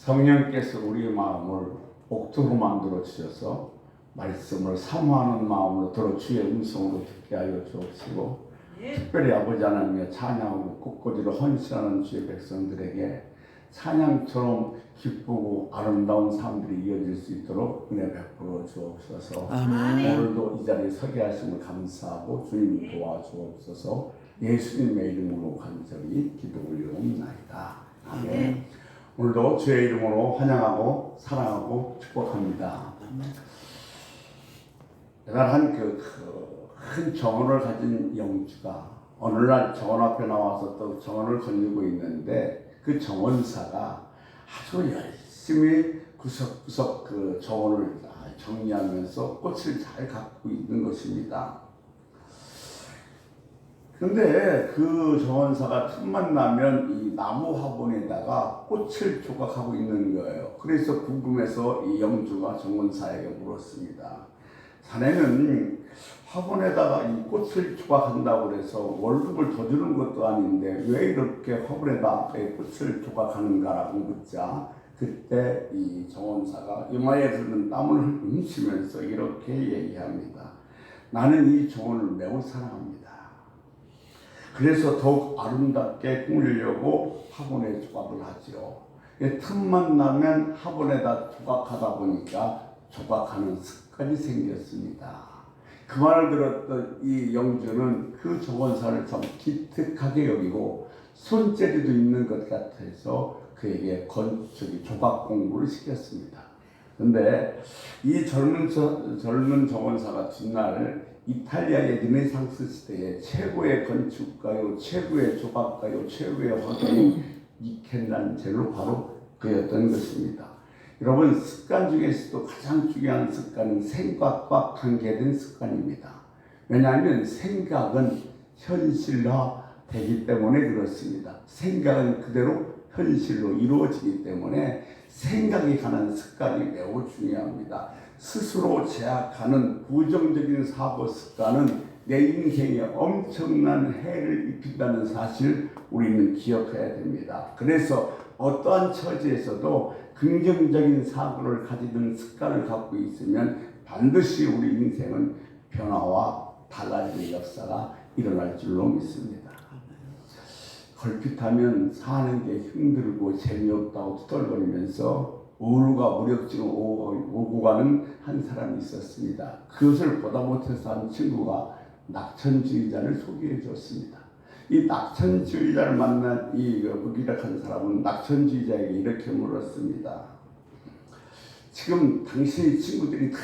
성령께서 우리의 마음을 옥토로 만들어 주셔서 말씀을 사모하는 마음으로 들어 주의 음성으로 듣게 하여 주옵시고, 특별히 아버지 하나님의 찬양으로 꽃꽂이로 헌신하는 주의 백성들에게 찬양처럼 기쁘고 아름다운 삶들이 이어질 수 있도록 은혜 베풀어 주옵소서. 아멘. 오늘도 이 자리에 서게 하심을 감사하고 주님 도와주옵소서. 예수님의 이름으로 간절히 기도 올려옵나이다. 아멘. 오늘도 주의 이름으로 환영하고 사랑하고 축복합니다. 대단한 큰 정원을 가진 영주가 어느 날 정원 앞에 나와서 또 정원을 거닐고 있는데, 그 정원사가 아주 열심히 구석구석 그 정원을 정리하면서 꽃을 잘 갖고 있는 것입니다. 그런데 그 정원사가 틈만 나면 이 나무 화분에다가 꽃을 조각하고 있는 거예요. 그래서 궁금해서 이 영주가 정원사에게 물었습니다. 자네는 화분에다가 이 꽃을 조각한다고 해서 월급을 더 주는 것도 아닌데 왜 이렇게 화분에다 꽃을 조각하는가라고 묻자, 그때 이 정원사가 이마에 흐르는 땀을 훔치면서 이렇게 얘기합니다. 나는 이 정원을 매우 사랑합니다. 그래서 더욱 아름답게 꾸미려고 화분에 조각을 하죠. 틈만 나면 화분에다 조각하다 보니까 조각하는 습관이 생겼습니다. 그 말을 들었던 이 영주는 그 정원사를 참 기특하게 여기고 손재주도 있는 것 같아서 그에게 조각 공부를 시켰습니다. 그런데 이 젊은 정원사가 뒷날 이탈리아의 르네상스 시대의 최고의 건축가요, 최고의 조각가요, 최고의 화가인 미켈란젤로 바로 그였던 것입니다. 여러분, 습관 중에서도 가장 중요한 습관은 생각과 관계된 습관입니다. 왜냐하면 생각은 현실화되기 때문에 그렇습니다. 생각은 그대로 현실로 이루어지기 때문에 생각에 관한 습관이 매우 중요합니다. 스스로 제약하는 부정적인 사고 습관은 내 인생에 엄청난 해를 입힌다는 사실 우리는 기억해야 됩니다. 그래서 어떠한 처지에서도 긍정적인 사고를 가지는 습관을 갖고 있으면 반드시 우리 인생은 변화와 달라질 역사가 일어날 줄로 믿습니다. 걸핏하면 사는 게 힘들고 재미없다고 투덜거리면서 우울과 무력증을 오고 가는 한 사람이 있었습니다. 그것을 보다 못해서 한 친구가 낙천주의자를 소개해 줬습니다. 이 낙천주의자를 만난 이 무기력한 사람은 낙천주의자에게 이렇게 물었습니다. 지금 당신의 친구들이 다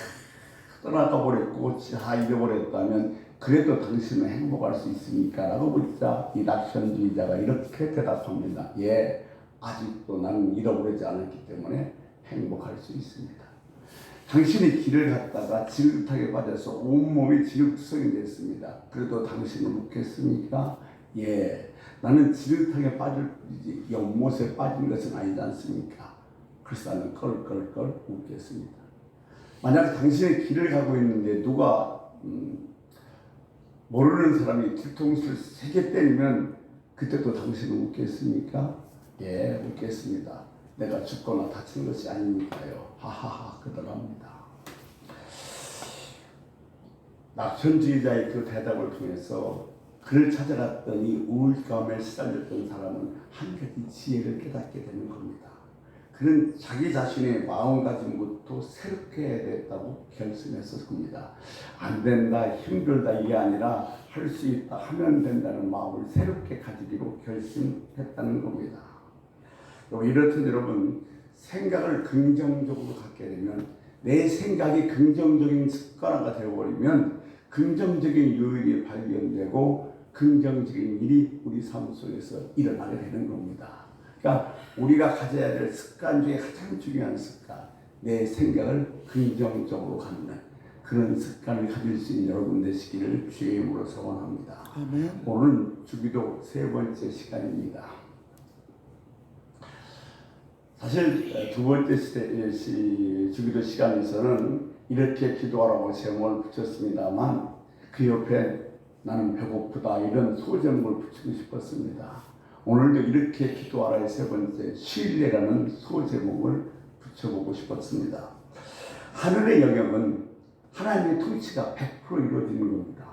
떠나가 버렸고 다 잃어버렸다면 그래도 당신은 행복할 수 있습니까? 라고 묻자 이 낙천주의자가 이렇게 대답합니다. 예, 아직도 나는 잃어버리지 않았기 때문에 행복할 수 있습니다. 당신이 길을 갔다가 지긋하게 빠져서 온몸이 지륵성이 됐습니다. 그래도 당신은 웃겠습니까? 예, 나는 지긋하게 빠질 뿐이지 연못에 빠진 것은 아니지 않습니까? 그래서 나는 껄껄껄 웃겠습니다. 만약 당신의 길을 가고 있는데 누가 모르는 사람이 뒤통수를 세게 때리면 그때도 당신은 웃겠습니까? 예, 웃겠습니다. 내가 죽거나 다친 것이 아니니까요. 하하하 그러합니다. 낙천주의자의 그 대답을 통해서 그를 찾아갔더니 우울감에 시달렸던 사람은 한 가지 지혜를 깨닫게 되는 겁니다. 그는 자기 자신의 마음가짐부터 새롭게 해야 됐다고 결심했을 겁니다. 안 된다, 힘들다 이게 아니라 할 수 있다, 하면 된다는 마음을 새롭게 가지기로 결심했다는 겁니다. 이렇듯 여러분, 생각을 긍정적으로 갖게 되면, 내 생각이 긍정적인 습관화가 되어버리면 긍정적인 요인이 발견되고 긍정적인 일이 우리 삶 속에서 일어나게 되는 겁니다. 그러니까 우리가 가져야 될 습관 중에 가장 중요한 습관, 내 생각을 긍정적으로 갖는 그런 습관을 가질 수 있는 여러분 되시기를 주의 이름으로 소원합니다. 아멘. 오늘 주기도 세 번째 시간입니다. 사실 두 번째 주기도 시간에서는 이렇게 기도하라고 제목을 붙였습니다만 그 옆에 나는 배고프다 이런 소제목을 붙이고 싶었습니다. 오늘도 이렇게 기도하라의 세 번째, 신뢰라는 소제목을 붙여보고 싶었습니다. 하늘의 영역은 하나님의 통치가 100% 이루어지는 겁니다.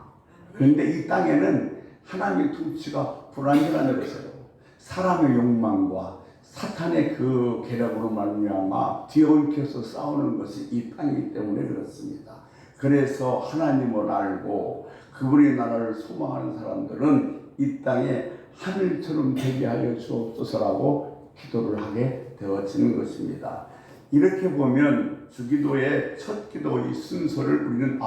그런데 이 땅에는 하나님의 통치가 불완전한 것이에요. 사람의 욕망과 사탄의 그 계략으로 말미암아 뒤엉켜서 싸우는 것이 이 땅이기 때문에 그렇습니다. 그래서 하나님을 알고 그분의 나라를 소망하는 사람들은 이 땅에 하늘처럼 되게 하여 주옵소서라고 기도를 하게 되어지는 것입니다. 이렇게 보면 주기도의 첫 기도의 순서를 우리는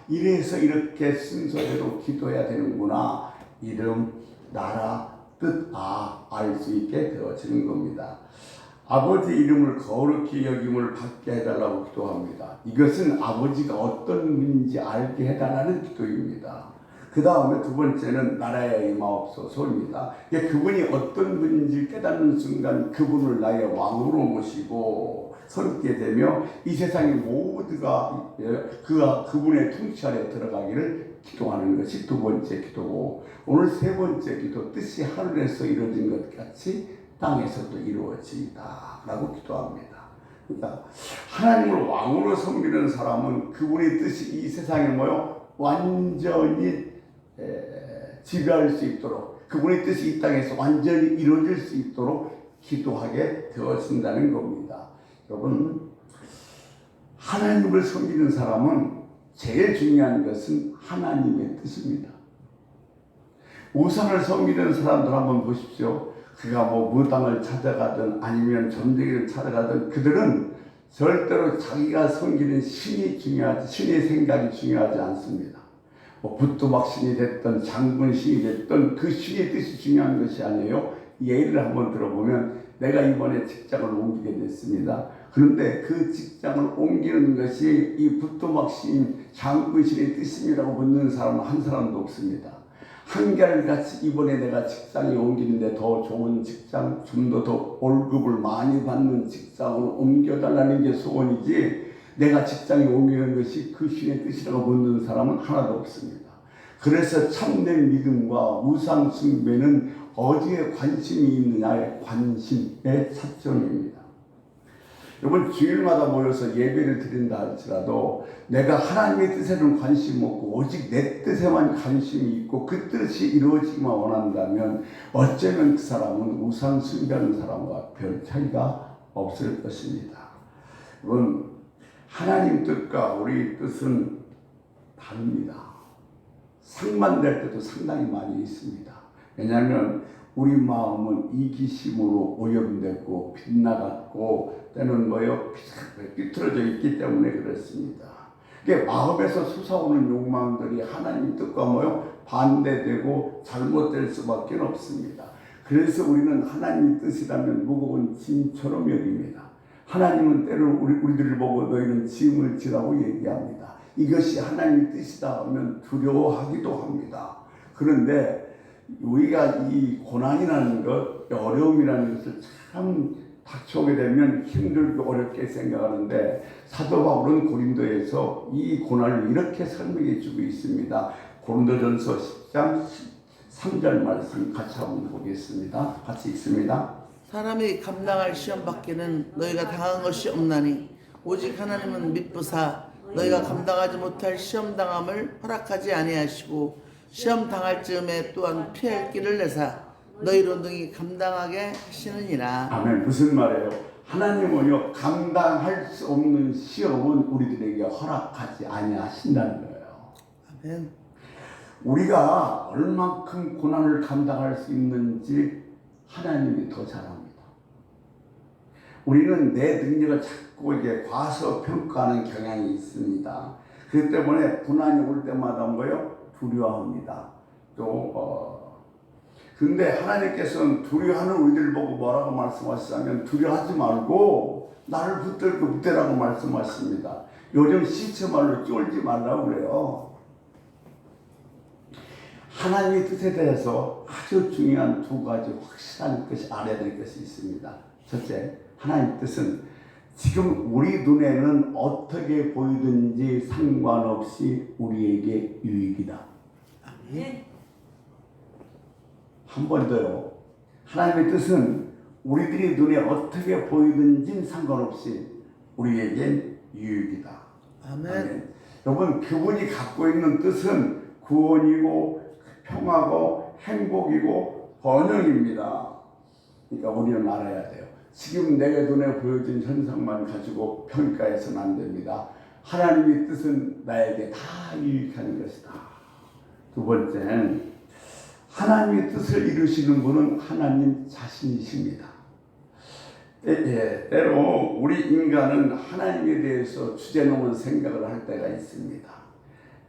이래서 이렇게 순서대로 기도해야 되는구나. 이름, 나라, 뜻 알 수 있게 되어지는 겁니다. 아버지 이름을 거룩히 여김을 받게 해달라고 기도합니다. 이것은 아버지가 어떤 분인지 알게 해달라는 기도입니다. 그 다음에 두 번째는 나라에 임하옵소서입니다. 그분이 어떤 분인지 깨닫는 순간 그분을 나의 왕으로 모시고 섬기게 되며 이 세상의 모두가 그분의 통치 아래 들어가기를 기도하는 것이 두 번째 기도고, 오늘 세 번째 기도, 뜻이 하늘에서 이루어진 것 같이 땅에서도 이루어지이다 라고 기도합니다. 그러니까 하나님을 왕으로 섬기는 사람은 그분의 뜻이 이 세상에 완전히 지배할 수 있도록, 그분의 뜻이 이 땅에서 완전히 이루어질 수 있도록 기도하게 되어진다는 겁니다. 여러분, 하나님을 섬기는 사람은 제일 중요한 것은 하나님의 뜻입니다. 우상을 섬기는 사람들 한번 보십시오. 그가 무당을 찾아가든 아니면 점쟁이를 찾아가든 그들은 절대로 자기가 섬기는 신이 중요하지, 신의 생각이 중요하지 않습니다. 부뚜막 신이 됐든 장군 신이 됐든 그 신의 뜻이 중요한 것이 아니에요. 예를 한번 들어보면, 내가 이번에 직장을 옮기게 됐습니다. 그런데 그 직장을 옮기는 것이 이 부뚜막 신, 장군 신의 뜻입니다라고 묻는 사람은 한 사람도 없습니다. 한결같이 이번에 내가 직장에 옮기는데 더 좋은 직장, 좀 더 월급을 많이 받는 직장으로 옮겨달라는 게 소원이지, 내가 직장에 옮기는 것이 그 신의 뜻이라고 묻는 사람은 하나도 없습니다. 그래서 참된 믿음과 우상 숭배는 어디에 관심이 있느냐의 관심의 차점입니다. 여러분, 주일마다 모여서 예배를 드린다 할지라도 내가 하나님의 뜻에는 관심 없고 오직 내 뜻에만 관심이 있고 그 뜻이 이루어지기만 원한다면 어쩌면 그 사람은 우상 숭배하는 사람과 별 차이가 없을 것입니다. 여러분, 하나님 뜻과 우리 뜻은 다릅니다. 상반될 때도 상당히 많이 있습니다. 왜냐하면 우리 마음은 이기심으로 오염되고 빗나갔고 때는 삐뚤어져 있기 때문에 그렇습니다. 마음에서 솟아오는 욕망들이 하나님 뜻과 반대되고 잘못될 수밖에 없습니다. 그래서 우리는 하나님 뜻이라면 무거운 짐처럼 여깁니다. 하나님은 때로 우리들을 보고 너희는 짐을 지라고 얘기합니다. 이것이 하나님의 뜻이다 하면 두려워하기도 합니다. 그런데 우리가 이 고난이라는 것, 어려움이라는 것을 참 닥쳐오게 되면 힘들고 어렵게 생각하는데, 사도 바울은 고린도에서 이 고난을 이렇게 설명해 주고 있습니다. 고린도전서 10장 13절 말씀 같이 한번 보겠습니다. 같이 읽습니다. 사람이 감당할 시험 밖에는 너희가 당한 것이 없나니 오직 하나님은 미쁘사 너희가 감당하지 못할 시험 당함을 허락하지 아니하시고 시험 당할 즈음에 또한 피할 길을 내사 너희로 능히 감당하게 하시느니라. 아멘. 무슨 말이에요? 하나님은요, 감당할 수 없는 시험은 우리들에게 허락하지 아니하신다는 거예요. 아멘. 우리가 얼만큼 고난을 감당할 수 있는지 하나님이 더 잘 압니다. 우리는 내 능력을 자꾸 과소평가하는 경향이 있습니다. 그렇기 때문에 고난이 올 때마다 두려워합니다. 근데 하나님께서는 두려워하는 우리들 보고 뭐라고 말씀하시냐면, 두려워하지 말고 나를 붙들고 붙대라고 말씀하십니다. 요즘 시체말로 쫄지 말라고 그래요. 하나님의 뜻에 대해서 아주 중요한 두 가지 확실한 것이 알아야 될 것이 있습니다. 첫째, 하나님의 뜻은 지금 우리 눈에는 어떻게 보이든지 상관없이 우리에게 유익이다. 아멘. 한 번 더요. 하나님의 뜻은 우리들이 눈에 어떻게 보이든지 상관없이 우리에겐 유익이다. 아멘. 여러분, 그분이 갖고 있는 뜻은 구원이고 평화고 행복이고 번영입니다. 그러니까 우리는 알아야 돼요. 지금 내가 눈에 보여진 현상만 가지고 평가해서는 안 됩니다. 하나님의 뜻은 나에게 다 유익한 것이다. 두 번째는 하나님의 뜻을 이루시는 분은 하나님 자신이십니다. 때로 우리 인간은 하나님에 대해서 주제넘은 생각을 할 때가 있습니다.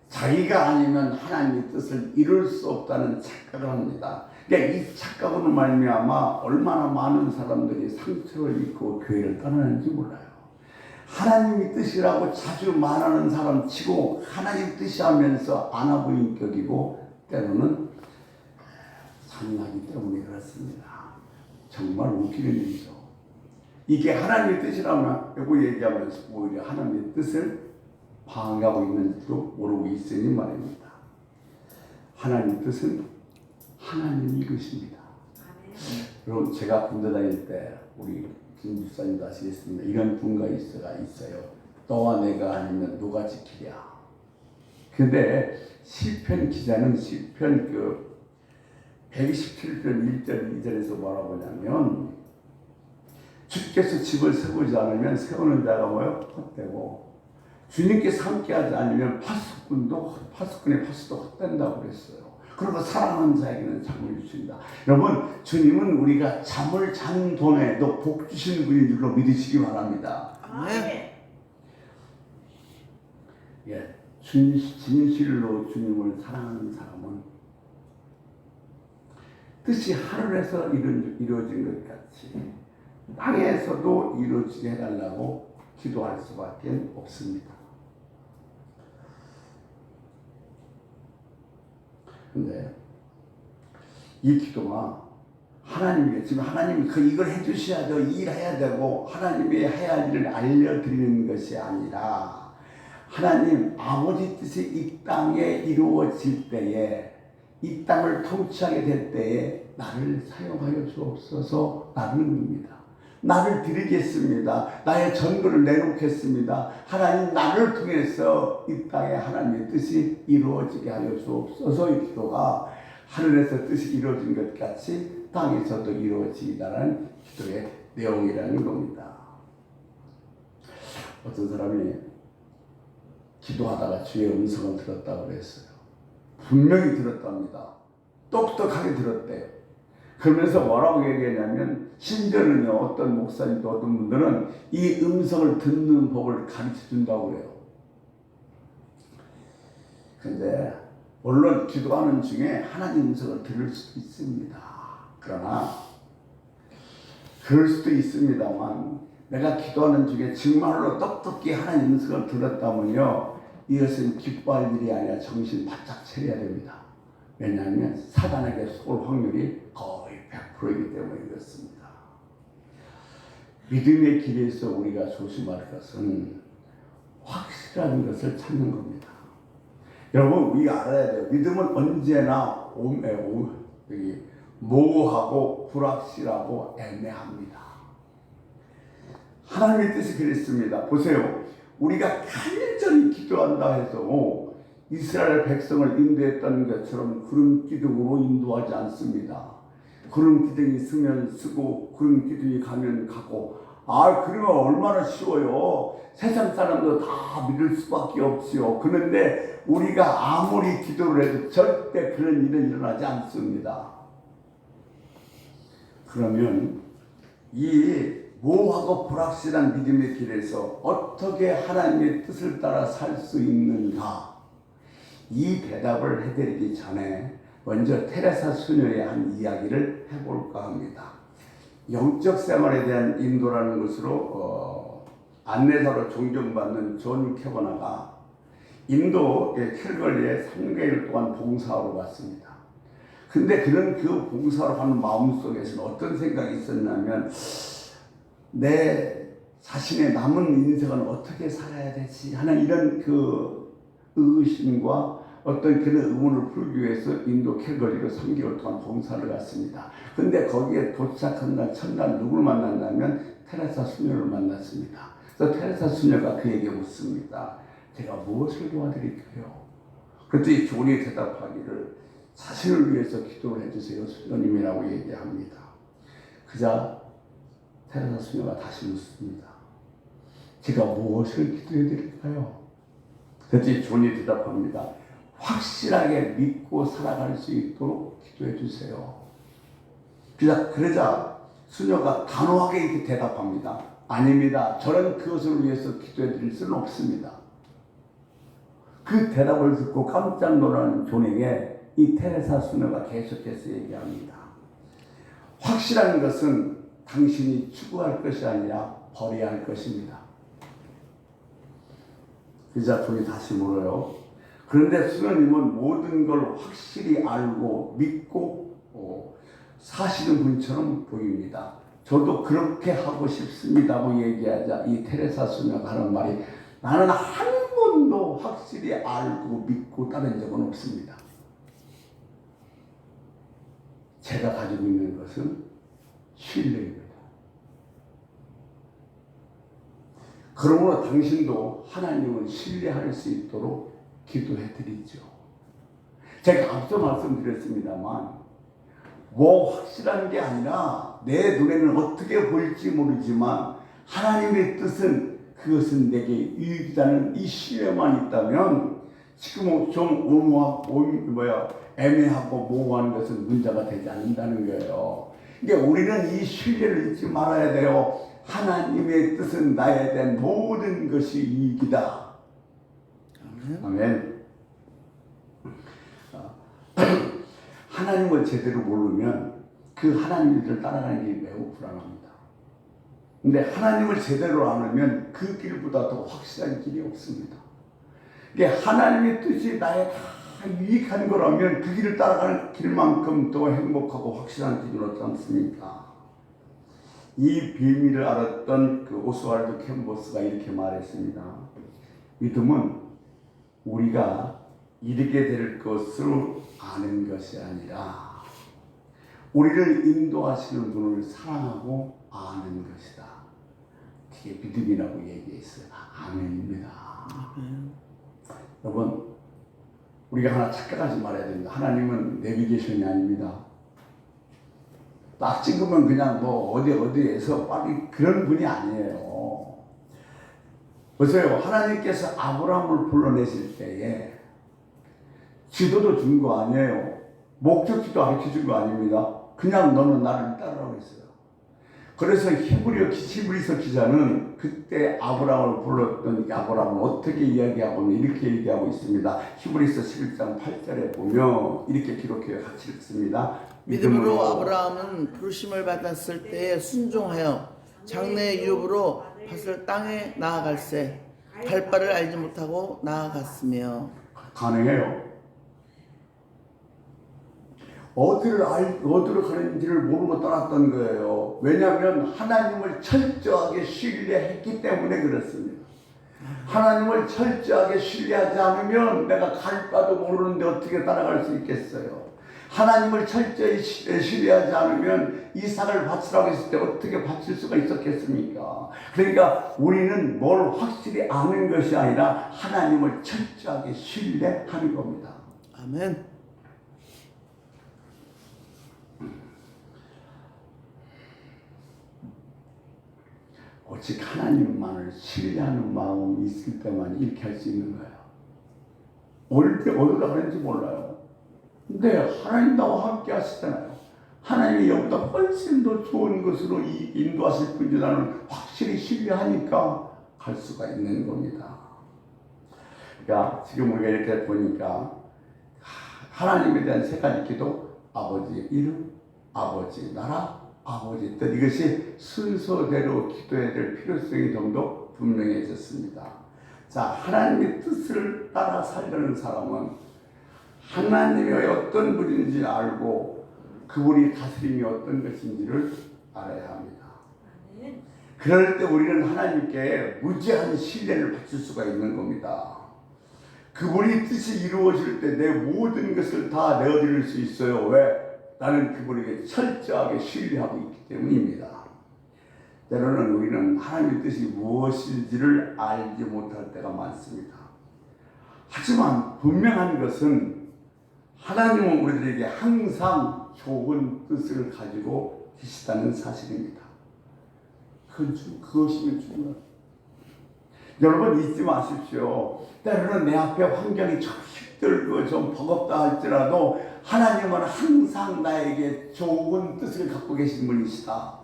자기가 아니면 하나님의 뜻을 이룰 수 없다는 착각을 합니다. 그러니까 이 착각으로 말미암아 얼마나 많은 사람들이 상처를 입고 교회를 떠나는지 몰라요. 하나님의 뜻이라고 자주 말하는 사람 치고 하나님 뜻이 하면서 아나부인격이고 때로는 잔인하기 때문에 그렇습니다. 정말 웃기는 일이죠. 이게 하나님의 뜻이라고 얘기하면서 오히려 하나님의 뜻을 방해하고 있는지도 모르고 있으니 말입니다. 하나님의 뜻은 하나님이 이루십니다. 여러분, 제가 군대 다닐 때 우리 김 집사님도 아시겠습니다. 이런 분가 있어요. 너와 내가 아니면 누가 지키랴. 근데 시편 기자는 시편 127편 1절 2절에서 뭐라고 하냐면 주께서 집을 세우지 않으면 세우는 자가 뭐요? 헛되고 주님께서 함께하지 않으면 파수꾼의 파수도 헛된다고 그랬어요. 그리고 사랑하는 자에게는 잠을 주신다. 여러분, 주님은 우리가 잠을 자는 동안에도 복 주시는 분인 줄로 믿으시기 바랍니다. 예, 진실로 주님을 사랑하는 사람은 뜻이 하늘에서 이루어진 것 같이 땅에서도 이루어지게 해달라고 기도할 수밖에 없습니다. 근데 이 기도가 하나님께 지금 하나님이 이걸 해주셔야 되고 일해야 되고 하나님이 해야 할 일을 알려드리는 것이 아니라 하나님 아버지 뜻이 이 땅에 이루어질 때에 이 땅을 통치하게 될 때에 나를 사용하여 주옵소서. 나는 닙니다. 나를 드리겠습니다. 나의 전부를 내놓겠습니다. 하나님, 나를 통해서 이 땅에 하나님의 뜻이 이루어지게 하여 주옵소서. 이 기도가 하늘에서 뜻이 이루어진 것 같이 땅에서도 이루어지다라는 기도의 내용이라는 겁니다. 어떤 사람이 기도하다가 주의 음성을 들었다고 그랬어요. 분명히 들었답니다. 똑똑하게 들었대요. 그러면서 뭐라고 얘기했냐면 심지어는요, 어떤 목사님도 어떤 분들은 이 음성을 듣는 법을 가르쳐 준다고 그래요. 근데 물론 기도하는 중에 하나님 음성을 들을 수도 있습니다. 그러나 그럴 수도 있습니다만 내가 기도하는 중에 정말로 똑똑히 하나님 음성을 들었다면요, 이것은 기뻐할 일이 아니라 정신 바짝 차려야 됩니다. 왜냐하면 사단에게 쏠 확률이 거의 100%이기 때문에 그렇습니다. 믿음의 길에서 우리가 조심할 것은 확실한 것을 찾는 겁니다. 여러분, 우리가 알아야 돼요. 믿음은 언제나 모호하고 불확실하고 애매합니다. 하나님의 뜻이 그랬습니다. 보세요. 우리가 간절히 기도한다 해서 이스라엘 백성을 인도했던 것처럼 구름 기둥으로 인도하지 않습니다. 구름 기둥이 쓰면 쓰고 구름 기둥이 가면 가고, 그러면 얼마나 쉬워요. 세상 사람도 다 믿을 수밖에 없지요. 그런데 우리가 아무리 기도를 해도 절대 그런 일은 일어나지 않습니다. 그러면 이 모호하고 불확실한 믿음의 길에서 어떻게 하나님의 뜻을 따라 살 수 있는가, 이 대답을 해드리기 전에 먼저 테레사 수녀의 한 이야기를 해볼까 합니다. 영적 생활에 대한 인도라는 것으로 안내사로 존경받는 존 캐버나가 인도의 캘거리에 3개월 동안 봉사하러 갔습니다. 근데 그런 그 봉사로 하는 마음속에서는 어떤 생각이 있었냐면, 내 자신의 남은 인생은 어떻게 살아야 되지 하는 이런 그 의심과 어떤 그런 의문을 풀기 위해서 인도 캘거리로 3개월 동안 봉사를 갔습니다. 근데 거기에 도착한 날 첫날 누굴 만났냐면 테레사 수녀를 만났습니다. 그래서 테레사 수녀가 그에게 묻습니다. 제가 무엇을 도와드릴까요? 그랬더니 존이 대답하기를 자신을 위해서 기도를 해주세요 수녀님이라고 얘기합니다. 그자 테레사 수녀가 다시 묻습니다. 제가 무엇을 기도해 드릴까요? 그랬더니 존이 대답합니다. 확실하게 믿고 살아갈 수 있도록 기도해 주세요. 그러자 수녀가 단호하게 이렇게 대답합니다. 아닙니다. 저는 그것을 위해서 기도해 드릴 수는 없습니다. 그 대답을 듣고 깜짝 놀라는 존에게 이 테레사 수녀가 계속해서 얘기합니다. 확실한 것은 당신이 추구할 것이 아니라 버려야 할 것입니다. 그자 존이 다시 물어요. 그런데 수녀님은 모든 걸 확실히 알고 믿고 사시는 분처럼 보입니다. 저도 그렇게 하고 싶습니다고 얘기하자 이 테레사 수녀가 하는 말이 나는 한 번도 확실히 알고 믿고 따른 적은 없습니다. 제가 가지고 있는 것은 신뢰입니다. 그러므로 당신도 하나님을 신뢰할 수 있도록 기도해 드리죠. 제가 앞서 말씀드렸습니다만 뭐 확실한 게 아니라 내 눈에는 어떻게 보일지 모르지만 하나님의 뜻은 그것은 내게 유익이라는 이 신뢰만 있다면 지금 좀 애매하고 모호한 것은 문제가 되지 않는다는 거예요. 그러니까 우리는 이 신뢰를 잊지 말아야 돼요. 하나님의 뜻은 나에 대한 모든 것이 이익이다. 아멘. 하나님을 제대로 모르면 그 하나님을 따라가는 길이 매우 불안합니다. 근데 하나님을 제대로 알면 그 길보다 더 확실한 길이 없습니다. 이게 하나님의 뜻이 나에 다 유익한 거라면 그 길을 따라가는 길만큼 더 행복하고 확실한 길은 없지 않습니까? 이 비밀을 알았던 그 오스왈드 캠버스가 이렇게 말했습니다. 믿음은 우리가 이르게 될 것을 아는 것이 아니라 우리를 인도하시는 분을 사랑하고 아는 것이다. 그게 믿음이라고 얘기했어요. 아멘입니다. 여러분, 우리가 하나 착각하지 말아야 됩니다. 하나님은 내비게이션이 아닙니다. 딱 찍으면 그냥 뭐 어디에서 빨리 그런 분이 아니에요. 보세요. 하나님께서 아브라함을 불러내실 때에 지도도 준 거 아니에요. 목적지도 가르쳐 준 거 아닙니다. 그냥 너는 나를 따르라고 했어요. 그래서 히브리서 기자는 그때 아브라함을 불렀던 아브라함을 어떻게 이야기하고 이렇게 얘기하고 있습니다. 히브리서 11장 8절에 보면 이렇게 기록해요. 같이 읽습니다. 믿음으로 아브라함은 부르심을 받았을 때에 순종하여 장래의 유업으로 밭을 땅에 나아갈새 갈 바를 알지 못하고 나아갔으며. 가능해요. 어디를 가는지를 모르고 떠났던 거예요. 왜냐하면 하나님을 철저하게 신뢰했기 때문에 그렇습니다. 하나님을 철저하게 신뢰하지 않으면 내가 갈 바도 모르는데 어떻게 따라갈 수 있겠어요. 하나님을 철저히 신뢰하지 않으면 이삭을 바치라고 했을 때 어떻게 바칠 수가 있었겠습니까? 그러니까 우리는 뭘 확실히 아는 것이 아니라 하나님을 철저하게 신뢰하는 겁니다. 아멘. 오직 하나님만을 신뢰하는 마음이 있을 때만 이렇게 할 수 있는 거예요. 올 때 어디로 가는지 몰라요. 근데 하나님 나와 함께 하시잖아요. 하나님이 여기다 훨씬 더 좋은 것으로 인도하실 분이 나는 확실히 신뢰하니까 갈 수가 있는 겁니다. 그러니까 지금 우리가 이렇게 보니까 하나님에 대한 세 가지 기도, 아버지의 이름, 아버지 나라, 아버지 뜻, 이것이 순서대로 기도해야 될 필요성이 좀 더 분명해졌습니다. 자, 하나님의 뜻을 따라 살려는 사람은 하나님이 어떤 분인지 알고 그분이 다스림이 어떤 것인지를 알아야 합니다. 그럴 때 우리는 하나님께 무제한 신뢰를 바칠 수가 있는 겁니다. 그분이 뜻이 이루어질 때 내 모든 것을 다 내어드릴 수 있어요. 왜? 나는 그분에게 철저하게 신뢰하고 있기 때문입니다. 때로는 우리는 하나님의 뜻이 무엇인지를 알지 못할 때가 많습니다. 하지만 분명한 것은 하나님은 우리들에게 항상 좋은 뜻을 가지고 계시다는 사실입니다. 그것이 중요합니다. 여러분 잊지 마십시오. 때로는 내 앞에 환경이 좀 힘들고 좀 버겁다 할지라도 하나님은 항상 나에게 좋은 뜻을 갖고 계신 분이시다.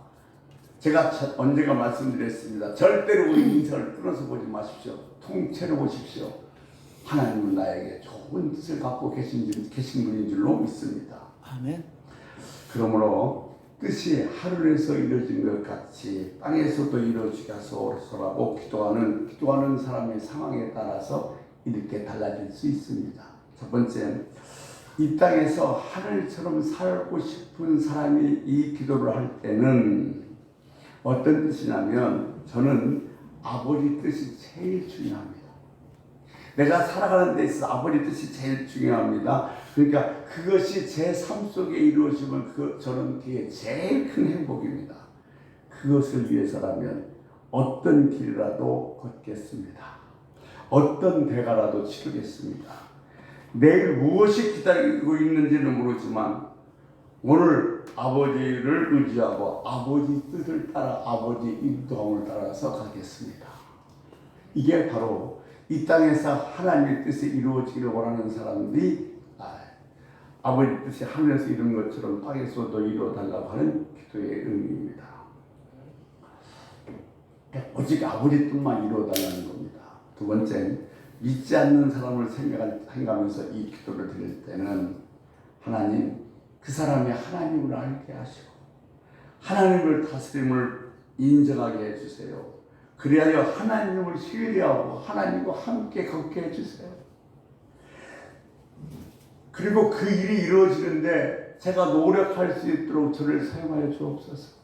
제가 언젠가 말씀드렸습니다. 절대로 우리 인생을 끊어서 보지 마십시오. 통째로 보십시오. 하나님은 나에게 좋은 뜻을 갖고 계신 분인 줄로 믿습니다. 아멘. 그러므로 뜻이 하늘에서 이루어진 것 같이 땅에서도 이루어지게 하소서라고 기도하는 사람의 상황에 따라서 이렇게 달라질 수 있습니다. 첫 번째, 이 땅에서 하늘처럼 살고 싶은 사람이 이 기도를 할 때는 어떤 뜻이냐면 저는 아버지 뜻이 제일 중요합니다. 내가 살아가는 데 있어서 아버지 뜻이 제일 중요합니다. 그러니까 그것이 제 삶 속에 이루어지면 저는 그게 제일 큰 행복입니다. 그것을 위해서라면 어떤 길이라도 걷겠습니다. 어떤 대가라도 치르겠습니다. 내일 무엇이 기다리고 있는지는 모르지만 오늘 아버지를 의지하고 아버지 뜻을 따라 아버지 인도함을 따라서 가겠습니다. 이게 바로 이 땅에서 하나님의 뜻이 이루어지기를 원하는 사람들이 아버지 뜻이 하늘에서 이룬 것처럼 땅에서도 이루어달라고 하는 기도의 의미입니다. 오직 아버지 뜻만 이루어달라는 겁니다. 두 번째, 믿지 않는 사람을 생각하면서 이 기도를 드릴 때는 하나님, 그 사람이 하나님을 알게 하시고 하나님을 다스림을 인정하게 해주세요. 그리하여 하나님을 신뢰하고 하나님과 함께 걷게 해주세요. 그리고 그 일이 이루어지는데 제가 노력할 수 있도록 저를 사용하여 주옵소서.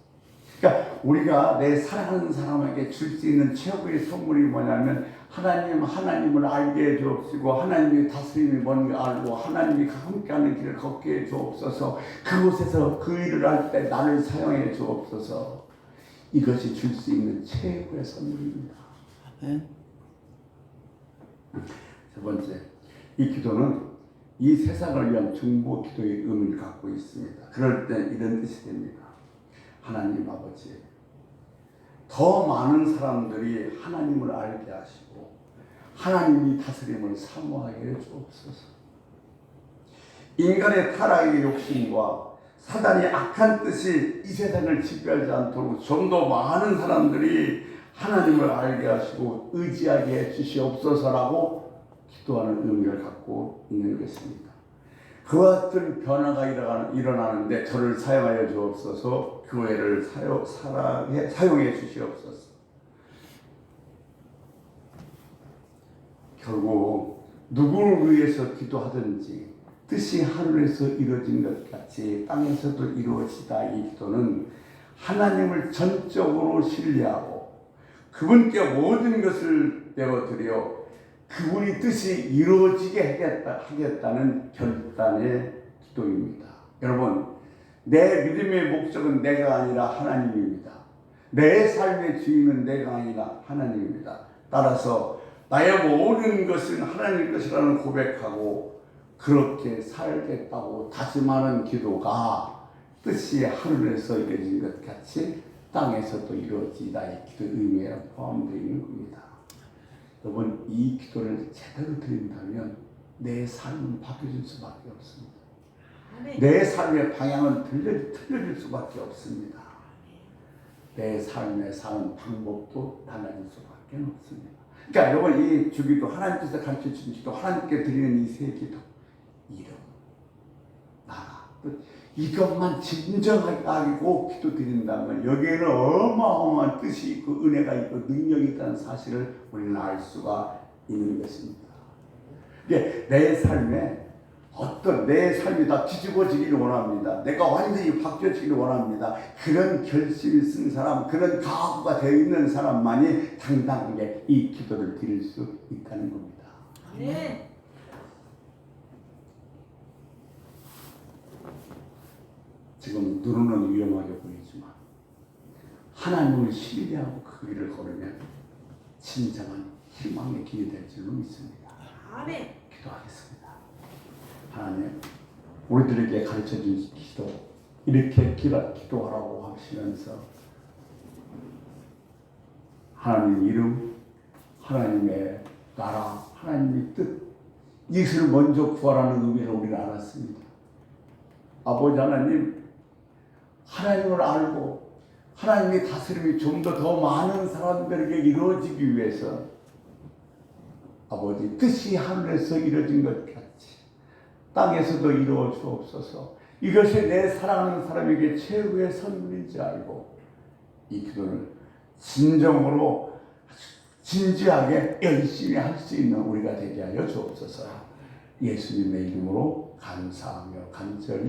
그러니까 우리가 내 사랑하는 사람에게 줄 수 있는 최고의 선물이 뭐냐면 하나님을 알게 해 주옵시고 하나님의 다스림이 뭔가 알고 하나님이 함께하는 길을 걷게 해 주옵소서. 그곳에서 그 일을 할 때 나를 사용해 주옵소서. 이것이 줄 수 있는 최고의 선물입니다. 세 번째, 이 기도는 이 세상을 위한 중보 기도의 의미를 갖고 있습니다. 그럴 때 이런 뜻이 됩니다. 하나님 아버지, 더 많은 사람들이 하나님을 알게 하시고 하나님이 다스림을 사모하게 해 주옵소서. 인간의 타락의 욕심과 사단의 악한 뜻이 이 세상을 지배하지 않도록 좀 더 많은 사람들이 하나님을 알게 하시고 의지하게 해 주시옵소서라고 기도하는 의미를 갖고 있는 것입니다. 그와 같은 변화가 일어나는데 저를 사용하여 주옵소서. 교회를 사용해 주시옵소서. 결국 누구를 위해서 기도하든지 뜻이 하늘에서 이루어진 것 같이 땅에서도 이루어지다. 이 기도는 하나님을 전적으로 신뢰하고 그분께 모든 것을 내어드려 그분이 뜻이 이루어지게 하겠다는 결단의 기도입니다. 여러분, 내 믿음의 목적은 내가 아니라 하나님입니다. 내 삶의 주인은 내가 아니라 하나님입니다. 따라서 나의 모든 것은 하나님 것이라는 고백하고 그렇게 살겠다고 다짐하는 기도가 뜻이 하늘에서 이루어진 것 같이 땅에서도 이루어지다. 이 기도 의미에 포함되어 있는 겁니다. 여러분, 이 기도를 제대로 드린다면 내 삶은 바뀌어질 수밖에 없습니다. 내 삶의 방향은 틀려질 수밖에 없습니다. 내 삶의 사는 방법도 달라질 수밖에 없습니다. 그러니까 여러분, 이 주기도 하나님께서 가르쳐 주신 기도, 하나님께 드리는 이 세 기도, 이름, 나라, 이것만 진정하게 알고 기도 드린다면 여기에는 어마어마한 뜻이 있고 은혜가 있고 능력이 있다는 사실을 우리는 알 수가 있는 것입니다. 내 삶에 내 삶이 다 뒤집어지기를 원합니다. 내가 완전히 바뀌어지기를 원합니다. 그런 결심이 쓴 사람, 그런 각오가 되어 있는 사람만이 당당하게 이 기도를 드릴 수 있다는 겁니다. 네. 지금 눈으로는 위험하게 보이지만 하나님을 신뢰하고 그 길을 걸으면 진정한 희망의 길이 될 줄로 믿습니다. 아멘. 기도하겠습니다. 하나님, 우리들에게 가르쳐준 기도, 이렇게 기도하라고 하시면서 하나님 이름, 하나님의 나라, 하나님의 뜻, 이것을 먼저 구하라는 의미를 우리는 알았습니다. 아버지 하나님, 하나님을 알고 하나님의 다스림이 좀 더 많은 사람들에게 이루어지기 위해서 아버지 뜻이 하늘에서 이루어진 것 같이 땅에서도 이루어 주옵소서. 이것이 내 사랑하는 사람에게 최고의 선물인 줄 알고 이 기도를 진정으로 진지하게 열심히 할 수 있는 우리가 되게 하여 주옵소서. 예수님의 이름으로 감사하며 간절히